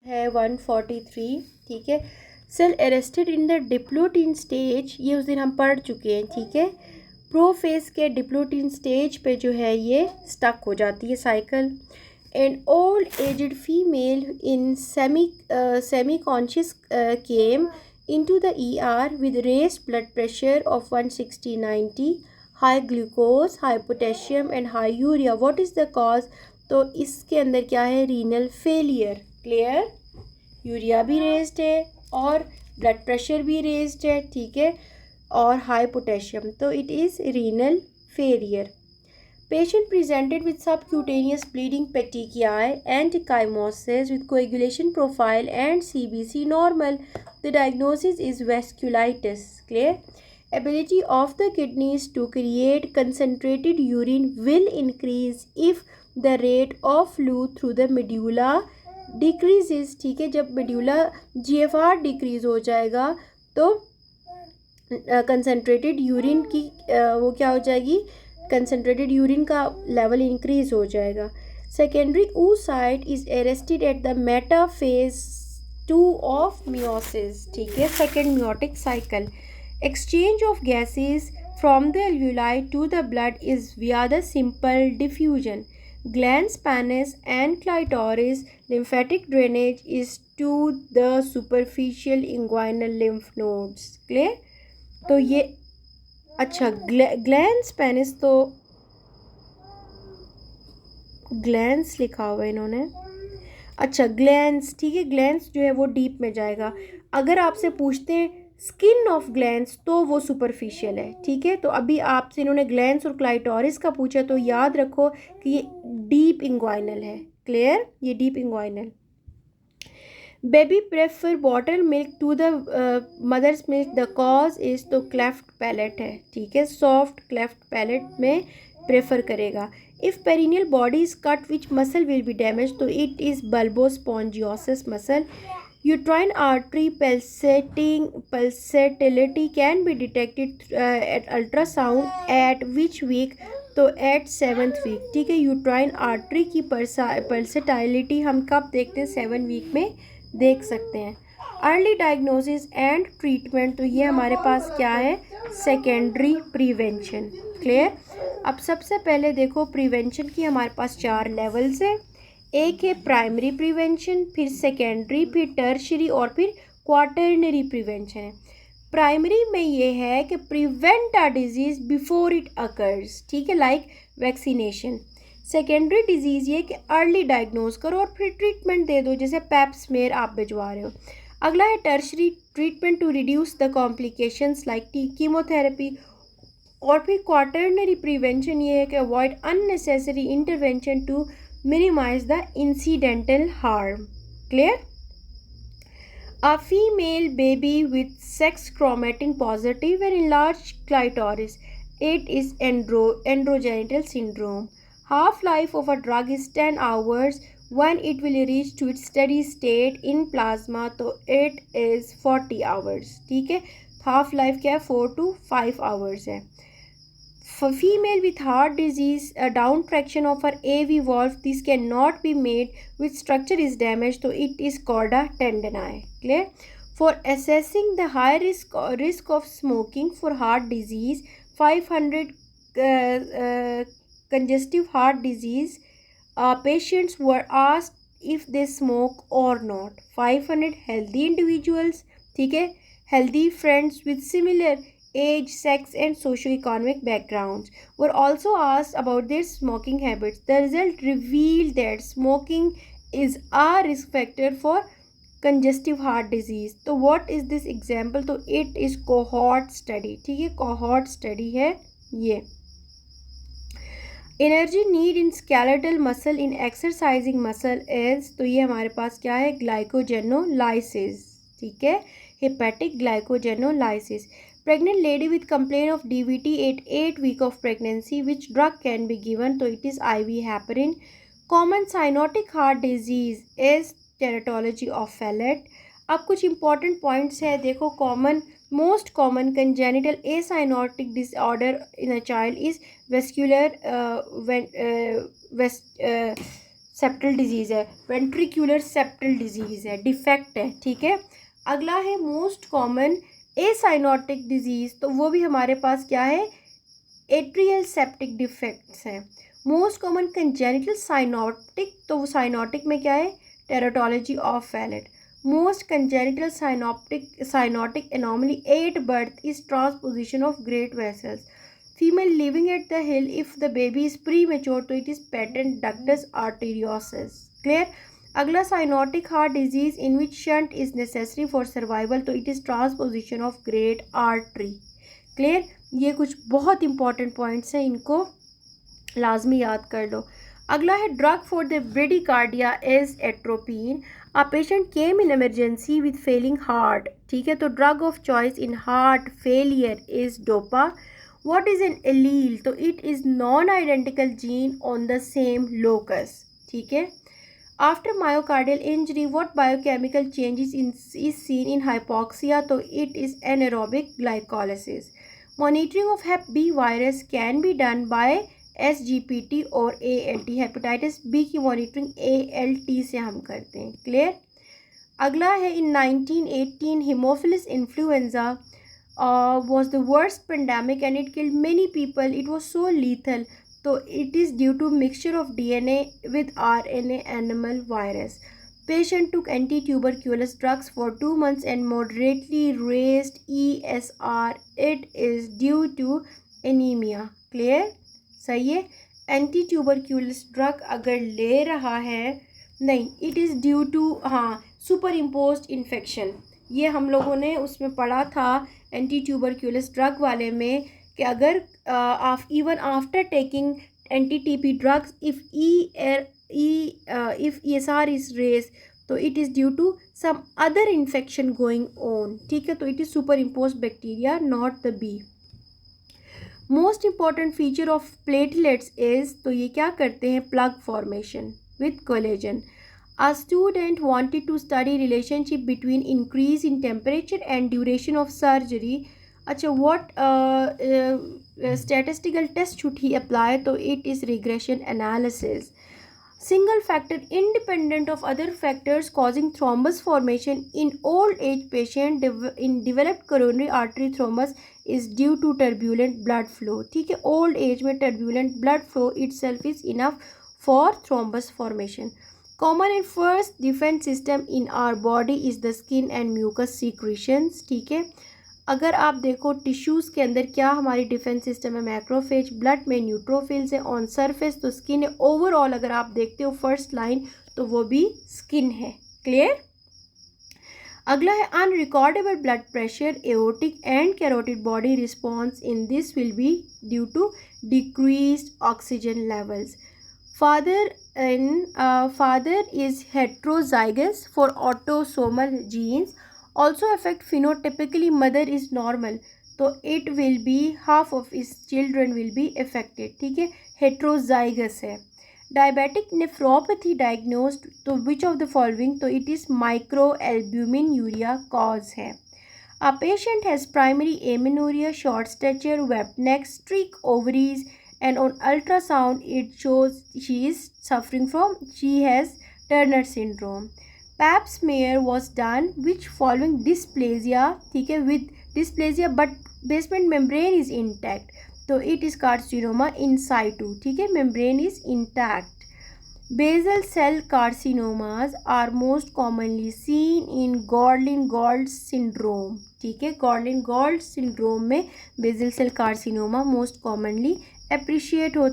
है 143। ठीक है, cell arrested in the diplotene stage, ये उस दिन हम पढ़ चुके हैं। ठीक है, प्रोफेज के डिप्लोटिन स्टेज पे जो है ये स्टक हो जाती है cycle. And old aged female in semi conscious came into the ER with raised blood pressure of 160/90, high glucose, high potassium and high urea. What is the cause? तो इसके अंदर क्या है, रीनल फेलियर। क्लियर, यूरिया भी raised है और blood pressure भी raised है। ठीक है, और हाई पोटेशियम, तो it is renal failure. Patient presented with subcutaneous bleeding petechiae and chymosis with coagulation profile and CBC normal. The diagnosis is vasculitis. Clear? Ability of the kidneys to create concentrated urine will increase if the rate of flow through the medulla decreases. ठीक है, जब medulla GFR decrease हो जाएगा तो concentrated urine की वो क्या हो जाएगी, कंसनट्रेटेड यूरिन का लेवल इंक्रीज हो जाएगा। Secondary oocyte is arrested at the metaphase 2 of meiosis. ठीक है, second meiotic cycle. Exchange of gases from the alveoli to the blood is via the simple diffusion. Glands penis and clitoris lymphatic drainage is to the superficial inguinal lymph nodes. Clear? तो ये अच्छा, glans penis, तो glans लिखा हुआ है इन्होंने। अच्छा, glans, ठीक है, ग्लैंस जो है वो डीप में जाएगा। अगर आपसे पूछते हैं स्किन ऑफ ग्लैंस तो वो सुपरफिशियल है। ठीक है, तो अभी आपसे इन्होंने ग्लैंस और क्लाइटोरिस का पूछा, तो याद रखो कि ये डीप इंग्वाइनल है। क्लियर, ये deep inguinal. Baby prefer bottle milk to the mother's milk, the cause is तो क्लेफ्ट पैलेट है। ठीक है, सॉफ्ट क्लेफ्ट पैलेट में प्रेफर करेगा। If perineal body is cut which muscle will be damaged, तो it is bulbospongiosus muscle. Uterine artery pulsatility can be detected at ultrasound at which week, तो at 7th week. ठीक है, uterine artery की पल्सेटिलिटी हम कब देखते हैं, 7 वीक में देख सकते हैं। अर्ली डायग्नोसिस एंड ट्रीटमेंट, तो ये हमारे पास क्या है, सेकेंडरी प्रिवेंशन। क्लियर। अब सबसे पहले देखो प्रिवेंशन की हमारे पास 4 लेवल्स है। एक है प्राइमरी प्रिवेंशन, फिर सेकेंडरी, फिर टर्शरी और फिर क्वाटरनरी प्रिवेंशन है। प्राइमरी में ये है कि prevent a disease before it occurs. ठीक है, लाइक वैक्सीनेशन। सेकेंडरी डिजीज़ ये कि अर्ली डायग्नोज करो और फिर ट्रीटमेंट दे दो, जैसे पैप स्मेयर आप भिजवा रहे हो। अगला है tertiary treatment to reduce the complications like chemotherapy. और फिर क्वाटरनरी प्रिवेंशन ये है कि avoid unnecessary intervention to minimise the incidental harm. Clear. A female baby with sex chromatin positive and enlarged clitoris, it is androgenital syndrome. Half-life of a drug is 10 hours. When it will reach to its steady state in plasma, तो it is 40 hours. ठीक है, half life क्या है, 4 to 5 hours है। For female with heart disease, a down traction of her AV valve, this cannot be made with structure is damaged, so it is called a tendoni. Clear? For assessing the high risk of smoking for heart disease, 500 congestive heart disease patients were asked if they smoke or not. 500 healthy individuals, ठीक है, healthy friends with similar age, sex and socio-economic backgrounds were also asked about their smoking habits. The result revealed that smoking is a risk factor for congestive heart disease. तो what is this example? तो it is cohort study. ठीक है, cohort study है ये। Energy need in skeletal muscle in exercising muscle is, तो ये हमारे पास क्या है, ग्लाइकोजेनोलाइसिस। ठीक है, hepatic glycogenolysis. Pregnant lady with complain of DVT at 8 week of pregnancy, which drug can be given, तो it is IV heparin. Common cyanotic heart disease is teratology of Fallot. अब कुछ इंपॉर्टेंट पॉइंट्स है, देखो। Common most common congenital acyanotic disorder in a child is vascular septal disease है, ventricular septal disease है, defect है, ठीक है। अगला है मोस्ट कॉमन एसाइनोटिक डिजीज़, तो वो भी हमारे पास क्या है, एट्रियल सेप्टिक डिफेक्ट्स हैं। मोस्ट कॉमन कंजेनिटल साइनोटिक, तो वो साइनोटिक में क्या है, teratology of Fallot. Most congenital cyanotic anomaly at birth is transposition of great vessels. Female living at the hill, if the baby is premature तो it is patent ductus arteriosus. Clear. अगला cyanotic heart disease in which shunt is necessary for survival, तो it is transposition of great artery. Clear. ये कुछ बहुत important points हैं, इनको लाजमी याद कर लो। अगला है drug for the bradycardia is atropine. A patient came in emergency with failing heart, ठीक है, तो drug of choice in heart failure is dopa. What is an allele, तो it is non identical gene on the same locus, ठीक है। After myocardial injury what biochemical changes is seen in hypoxia, तो it is anaerobic glycolysis. Monitoring of hep B virus can be done by SGPT और ALT। Hepatitis B की monitoring ALT से हम करते हैं। Clear. अगला है इन 1918 Haemophilus influenza was the worst pandemic and it killed many people. It was so lethal. So it is due to mixture of DNA with RNA animal virus. Patient took anti-tuberculous drugs for 2 months and moderately raised ESR. It is due to anemia. Clear? सही है। Anti ट्यूबरक्यूलस drug अगर ले रहा है, नहीं, it is due to, हाँ, super imposed infection. ये हम लोगों ने उसमें पढ़ा था एंटी ट्यूबरक्यूलस ड्रग वाले में कि अगर even after taking anti TB drugs if ESR is raise, तो it is due to some other infection going on, ठीक है, तो it is superimposed bacteria, not the B. Most important feature of platelets is, तो ये क्या करते हैं, plug formation with collagen. A student wanted to study relationship between increase in temperature and duration of surgery. अच्छा, what statistical test should he apply, तो it is regression analysis. Single factor independent of other factors causing thrombus formation in old age patient in developed coronary artery thrombus is due to turbulent blood flow, ठीक है। old age में turbulent blood flow itself is enough for thrombus formation. Common and first defense system in our body is the skin and mucus secretions, ठीक है। अगर आप देखो tissues के अंदर क्या हमारी डिफेंस सिस्टम है, मैक्रोफेज, ब्लड में न्यूट्रोफिल्स है, ऑन सरफेस तो स्किन है, ओवरऑल अगर आप देखते हो फर्स्ट लाइन तो वो भी स्किन है। क्लियर। अगला है unrecordable blood pressure, aortic and carotid body response in this will be due to decreased oxygen levels. father is heterozygous for autosomal genes, also affect phenotypically mother is normal, तो it will be half of his children will be affected, ठीक है, heterozygous है। Diabetic nephropathy diagnosed, तो which of the following, तो it is माइक्रोएल्ब्यूमिन cause है। A patient has primary amenorrhea, short stature, webbed neck, streak ovaries, and on ultrasound it shows she has Turner syndrome. Pap smear was done which following dysplasia, ठीक है, with dysplasia but basement membrane is intact, तो it is carcinoma in situ, ठीक है, membrane is intact. Basal cell carcinomas are most commonly seen in Gordon-Gold syndrome, ठीक है, Gordon-Gold syndrome में basal cell carcinoma most commonly appreciate होता